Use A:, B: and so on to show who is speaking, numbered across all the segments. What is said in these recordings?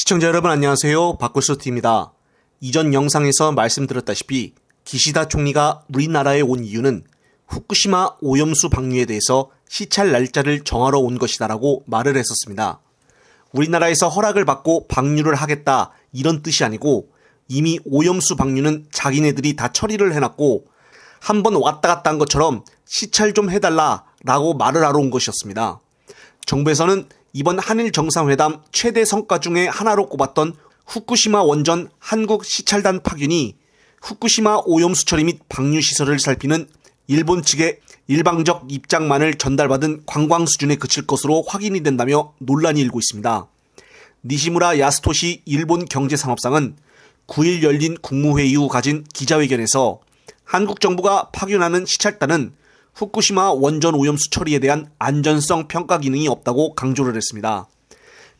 A: 시청자 여러분 안녕하세요. 박구스TV입니다. 이전 영상에서 말씀드렸다시피 기시다 총리가 우리나라에 온 이유는 후쿠시마 오염수 방류에 대해서 시찰 날짜를 정하러 온 것이다라고 말을 했었습니다. 우리나라에서 허락을 받고 방류를 하겠다 이런 뜻이 아니고 이미 오염수 방류는 자기네들이 다 처리를 해놨고 한번 왔다 갔다 한 것처럼 시찰 좀 해달라 라고 말을 하러 온 것이었습니다. 정부에서는 이번 한일 정상회담 최대 성과 중에 하나로 꼽았던 후쿠시마 원전 한국 시찰단 파견이 후쿠시마 오염수 처리 및 방류 시설을 살피는 일본 측의 일방적 입장만을 전달받은 관광 수준에 그칠 것으로 확인이 된다며 논란이 일고 있습니다. 니시무라 야스토시 일본 경제산업상은 9일 열린 국무회의 후 가진 기자회견에서 한국 정부가 파견하는 시찰단은 후쿠시마 원전 오염수 처리에 대한 안전성 평가 기능이 없다고 강조를 했습니다.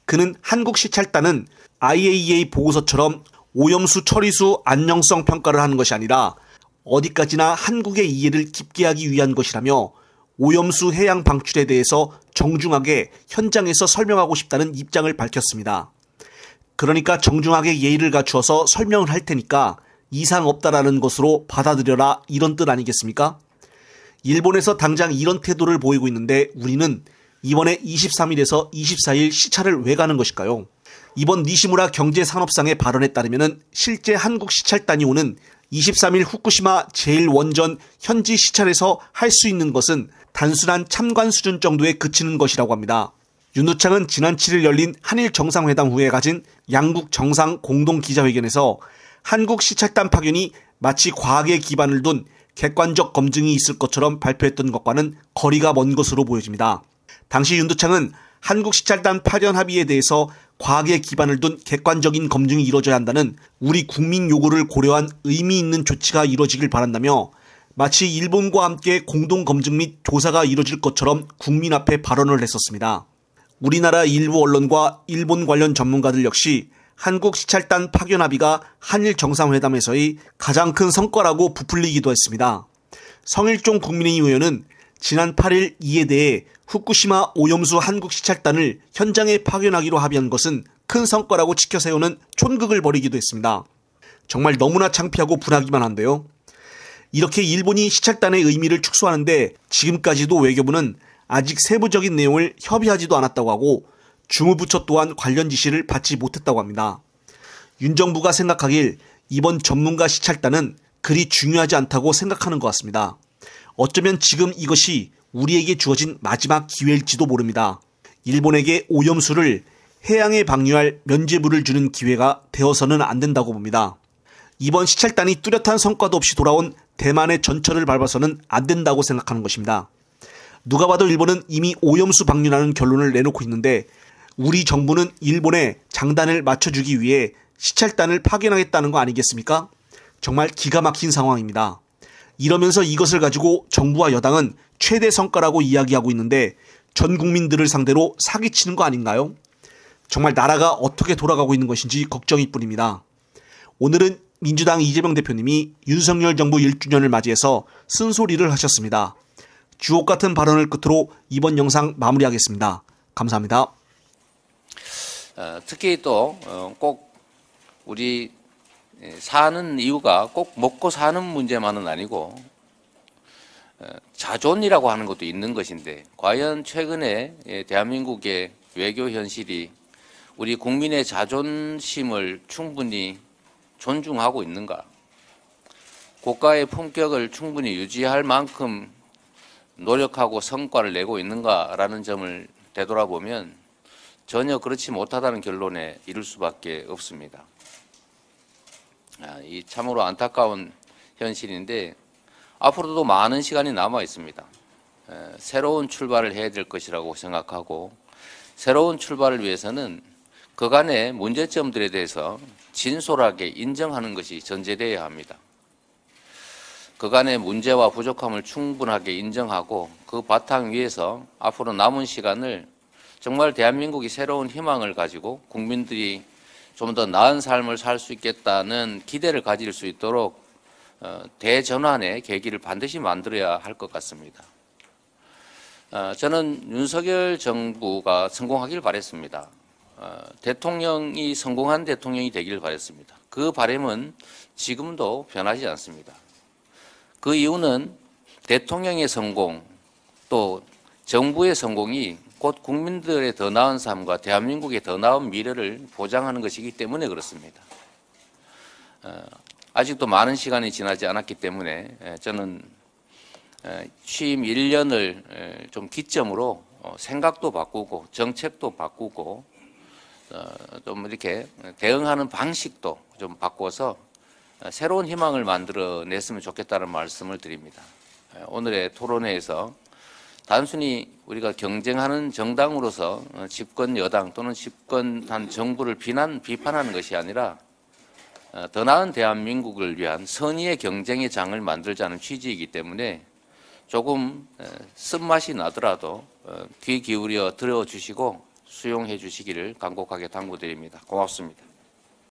A: 그는 한국 시찰단은 IAEA 보고서처럼 오염수 처리수 안정성 평가를 하는 것이 아니라 어디까지나 한국의 이해를 깊게 하기 위한 것이라며 오염수 해양 방출에 대해서 정중하게 현장에서 설명하고 싶다는 입장을 밝혔습니다. 그러니까 정중하게 예의를 갖추어서 설명을 할 테니까 이상 없다라는 것으로 받아들여라 이런 뜻 아니겠습니까? 일본에서 당장 이런 태도를 보이고 있는데 우리는 이번에 23일에서 24일 시찰을 왜 가는 것일까요? 이번 니시무라 경제산업상의 발언에 따르면 실제 한국 시찰단이 오는 23일 후쿠시마 제1원전 현지 시찰에서 할 수 있는 것은 단순한 참관 수준 정도에 그치는 것이라고 합니다. 윤두창은 지난 7일 열린 한일 정상회담 후에 가진 양국 정상 공동 기자회견에서 한국 시찰단 파견이 마치 과학에 기반을 둔 객관적 검증이 있을 것처럼 발표했던 것과는 거리가 먼 것으로 보여집니다. 당시 윤두창은 한국 시찰단 파견 합의에 대해서 과학에 기반을 둔 객관적인 검증이 이루어져야 한다는 우리 국민 요구를 고려한 의미 있는 조치가 이루어지길 바란다며 마치 일본과 함께 공동 검증 및 조사가 이루어질 것처럼 국민 앞에 발언을 했었습니다. 우리나라 일부 언론과 일본 관련 전문가들 역시 한국 시찰단 파견 합의가 한일 정상회담에서의 가장 큰 성과라고 부풀리기도 했습니다. 성일종 국민의힘 의원은 지난 8일 이에 대해 후쿠시마 오염수 한국 시찰단을 현장에 파견하기로 합의한 것은 큰 성과라고 치켜세우는 촌극을 벌이기도 했습니다. 정말 너무나 창피하고 분하기만 한데요. 이렇게 일본이 시찰단의 의미를 축소하는데 지금까지도 외교부는 아직 세부적인 내용을 협의하지도 않았다고 하고 주무부처 또한 관련 지시를 받지 못했다고 합니다. 윤 정부가 생각하길 이번 전문가 시찰단은 그리 중요하지 않다고 생각하는 것 같습니다. 어쩌면 지금 이것이 우리에게 주어진 마지막 기회일지도 모릅니다. 일본에게 오염수를 해양에 방류할 면죄부를 주는 기회가 되어서는 안 된다고 봅니다. 이번 시찰단이 뚜렷한 성과도 없이 돌아온 대만의 전철을 밟아서는 안 된다고 생각하는 것입니다. 누가 봐도 일본은 이미 오염수 방류라는 결론을 내놓고 있는데 우리 정부는 일본에 장단을 맞춰주기 위해 시찰단을 파견하겠다는 거 아니겠습니까? 정말 기가 막힌 상황입니다. 이러면서 이것을 가지고 정부와 여당은 최대 성과라고 이야기하고 있는데 전 국민들을 상대로 사기치는 거 아닌가요? 정말 나라가 어떻게 돌아가고 있는 것인지 걱정일 뿐입니다. 오늘은 민주당 이재명 대표님이 윤석열 정부 1주년을 맞이해서 쓴소리를 하셨습니다. 주옥 같은 발언을 끝으로 이번 영상 마무리하겠습니다. 감사합니다.
B: 특히 또 꼭 우리 사는 이유가 꼭 먹고 사는 문제만은 아니고 자존이라고 하는 것도 있는 것인데 과연 최근에 대한민국의 외교 현실이 우리 국민의 자존심을 충분히 존중하고 있는가? 국가의 품격을 충분히 유지할 만큼 노력하고 성과를 내고 있는가라는 점을 되돌아보면 전혀 그렇지 못하다는 결론에 이를 수밖에 없습니다. 이 참으로 안타까운 현실인데 앞으로도 많은 시간이 남아 있습니다. 새로운 출발을 해야 될 것이라고 생각하고 새로운 출발을 위해서는 그간의 문제점들에 대해서 진솔하게 인정하는 것이 전제되어야 합니다. 그간의 문제와 부족함을 충분하게 인정하고 그 바탕 위에서 앞으로 남은 시간을 정말 대한민국이 새로운 희망을 가지고 국민들이 좀 더 나은 삶을 살 수 있겠다는 기대를 가질 수 있도록 대전환의 계기를 반드시 만들어야 할 것 같습니다. 저는 윤석열 정부가 성공하길 바랬습니다. 대통령이 성공한 대통령이 되기를 바랬습니다. 그 바람은 지금도 변하지 않습니다. 그 이유는 대통령의 성공 또 정부의 성공이 곧 국민들의 더 나은 삶과 대한민국의 더 나은 미래를 보장하는 것이기 때문에 그렇습니다. 아직도 많은 시간이 지나지 않았기 때문에 저는 취임 1년을 좀 기점으로 생각도 바꾸고 정책도 바꾸고 좀 이렇게 대응하는 방식도 좀 바꿔서 새로운 희망을 만들어냈으면 좋겠다는 말씀을 드립니다. 오늘의 토론회에서 단순히 우리가 경쟁하는 정당으로서 집권 여당 또는 집권한 정부를 비판하는 것이 아니라 더 나은 대한민국을 위한 선의의 경쟁의 장을 만들자는 취지이기 때문에 조금 쓴맛이 나더라도 귀 기울여 들어주시고 수용해 주시기를 간곡하게 당부드립니다. 고맙습니다.